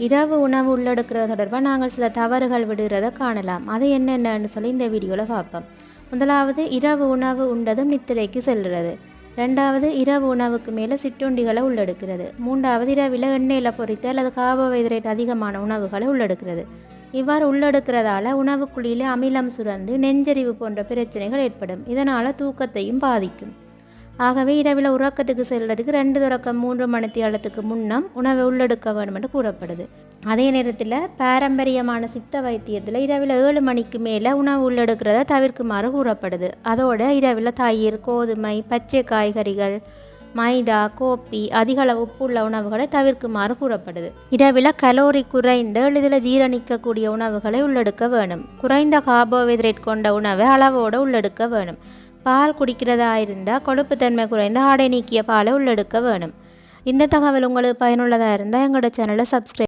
இரவு உணவு உள்ளெடுக்கிறது தொடர்பாக நாங்கள் சில தவறுகள் விடுகிறத காணலாம். அது என்னென்னு சொல்லி இந்த வீடியோவில் பார்ப்போம். முதலாவது, இரவு உணவு உண்டதும் நித்திரைக்கு செல்கிறது. ரெண்டாவது, இரவு உணவுக்கு மேலே சிற்றுண்டிகளை உள்ளெடுக்கிறது. மூன்றாவது, இரவில் எண்ணெயில் பொரித்த அல்லது கார்போஹைட்ரேட் அதிகமான உணவுகளை உள்ளெடுக்கிறது. இவ்வாறு உள்ளெடுக்கிறதால உணவுக்குழியில் அமிலம் சுரந்து நெஞ்சரிவு போன்ற பிரச்சனைகள் ஏற்படும். இதனால் தூக்கத்தையும் பாதிக்கும். ஆகவே இரவில் உறக்கத்துக்கு செல்றதுக்கு 2-3 மணித்தியாலத்துக்கு முன்னம் உணவை உள்ளெடுக்க வேண்டும் என்று கூறப்படுது. அதே நேரத்தில் பாரம்பரியமான சித்த வைத்தியத்தில் இரவில் 7 மணிக்கு மேலே உணவு உள்ளெடுக்கிறத தவிர்க்குமாறு கூறப்படுது. அதோட இரவில் தயிர், கோதுமை, பச்சை காய்கறிகள், மைதா, கோப்பி, அதிகளவு உப்புள்ள உணவுகளை தவிர்க்குமாறு கூறப்படுது. இரவில் கலோரி குறைந்த எளிதில் ஜீரணிக்கக்கூடிய உணவுகளை உள்ளெடுக்க வேணும். குறைந்த கார்போஹைட்ரேட் கொண்ட உணவை அளவோடு உள்ளெடுக்க வேணும். பால் குடிக்கிறதா இருந்தால் கொழுப்புத்தன்மை குறைந்த ஆடை நீக்கிய பாலை உள்ளெடுக்க வேணும். இந்த தகவல் உங்களுக்கு பயனுள்ளதாக இருந்தால் எங்களோட சேனலை சப்ஸ்கிரைப்